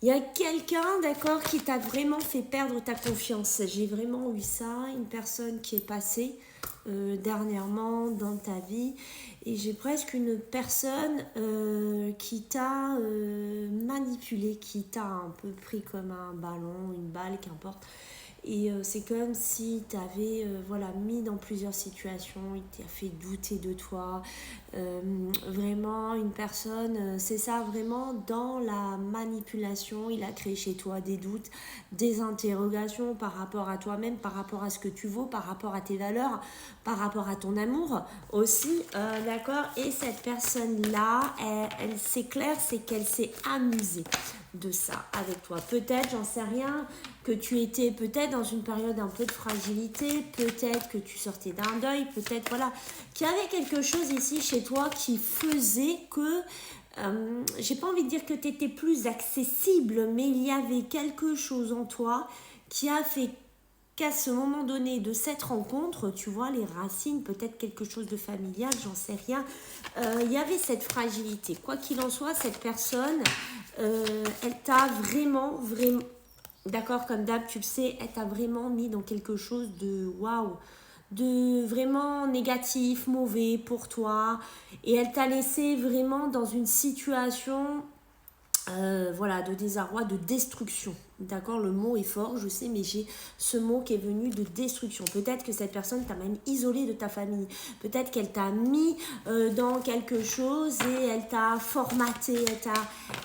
Il y a quelqu'un, d'accord, qui t'a vraiment fait perdre ta confiance. J'ai vraiment eu ça, une personne qui est passée dernièrement dans ta vie. Et j'ai presque une personne qui t'a manipulé, qui t'a un peu pris comme un ballon, une balle, qu'importe. Et c'est comme si tu avais voilà, mis dans plusieurs situations, il t'a fait douter de toi. Vraiment, une personne, c'est ça, vraiment dans la manipulation, il a créé chez toi des doutes, des interrogations par rapport à toi-même, par rapport à ce que tu vaux, par rapport à tes valeurs, par rapport à ton amour aussi, d'accord. Et cette personne-là, c'est clair, c'est qu'elle s'est amusée de ça avec toi. Peut-être, j'en sais rien, que tu étais peut-être dans une période un peu de fragilité, peut-être que tu sortais d'un deuil, peut-être, voilà, qu'il y avait quelque chose ici chez toi qui faisait que, j'ai pas envie de dire que tu étais plus accessible, mais il y avait quelque chose en toi qui a fait qu'à ce moment donné de cette rencontre, tu vois, les racines, peut-être quelque chose de familial, j'en sais rien, il y avait cette fragilité. Quoi qu'il en soit, cette personne, elle t'a vraiment, d'accord, comme d'hab, tu le sais, elle t'a vraiment mis dans quelque chose de waouh, de vraiment négatif, mauvais pour toi. Et elle t'a laissé vraiment dans une situation voilà, de désarroi, de destruction. D'accord, le mot est fort, je sais, mais j'ai ce mot qui est venu de destruction. Peut-être que cette personne t'a même isolé de ta famille. Peut-être qu'elle t'a mis dans quelque chose et elle t'a formaté,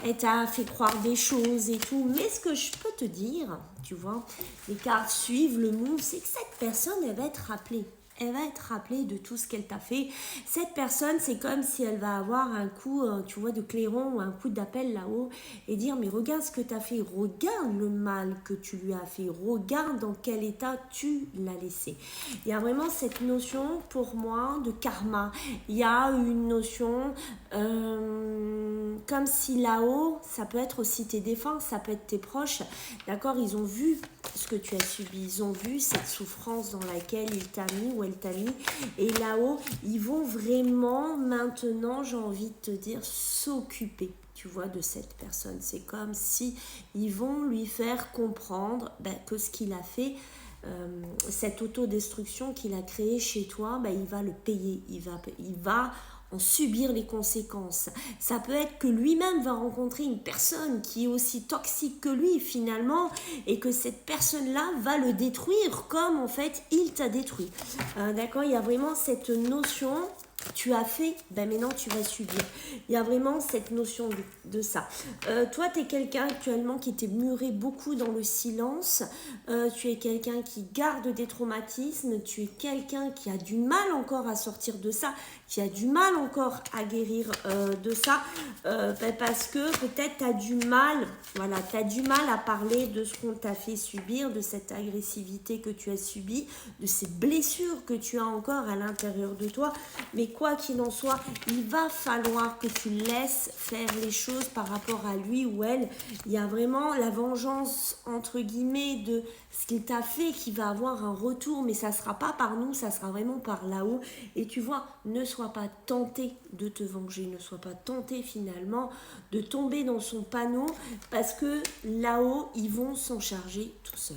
elle t'a fait croire des choses et tout. Mais ce que je peux te dire, tu vois, les cartes suivent le move, c'est que cette personne, elle va être rappelée. Elle va être rappelée de tout ce qu'elle t'a fait. Cette personne, c'est comme si elle va avoir un coup, tu vois, de clairon ou un coup d'appel là-haut et dire, mais regarde ce que tu as fait, regarde le mal que tu lui as fait, regarde dans quel état tu l'as laissé. Il y a vraiment cette notion, pour moi, de karma. Il y a une notion, comme si là-haut, ça peut être aussi tes défunts, ça peut être tes proches, d'accord, ils ont vu ce que tu as subi, ils ont vu cette souffrance dans laquelle il t'a mis ou elle t'a mis, et là-haut, ils vont vraiment maintenant, j'ai envie de te dire, s'occuper, tu vois, de cette personne. C'est comme si ils vont lui faire comprendre que ce qu'il a fait, cette autodestruction qu'il a créée chez toi, il va le payer, il va en subir les conséquences. Ça peut être que lui-même va rencontrer une personne qui est aussi toxique que lui finalement, et que cette personne-là va le détruire comme en fait il t'a détruit. D'accord, il y a vraiment cette notion, tu as fait, maintenant tu vas subir. Il y a vraiment cette notion de ça. Toi, tu es quelqu'un actuellement qui t'est muré beaucoup dans le silence. Tu es quelqu'un qui garde des traumatismes. Tu es quelqu'un qui a du mal encore à sortir de ça, qui a du mal encore à guérir de ça. Parce que peut-être tu as du mal, voilà, tu as du mal à parler de ce qu'on t'a fait subir, de cette agressivité que tu as subie, de ces blessures que tu as encore à l'intérieur de toi. Mais quoi qu'il en soit, il va falloir que tu laisses faire les choses par rapport à lui ou elle. Il y a vraiment la vengeance, entre guillemets, de ce qu'il t'a fait qui va avoir un retour, mais ça ne sera pas par nous, ça sera vraiment par là-haut. Et tu vois, ne sois pas tenté de te venger, ne sois pas tenté finalement de tomber dans son panneau, parce que là-haut, ils vont s'en charger tout seuls.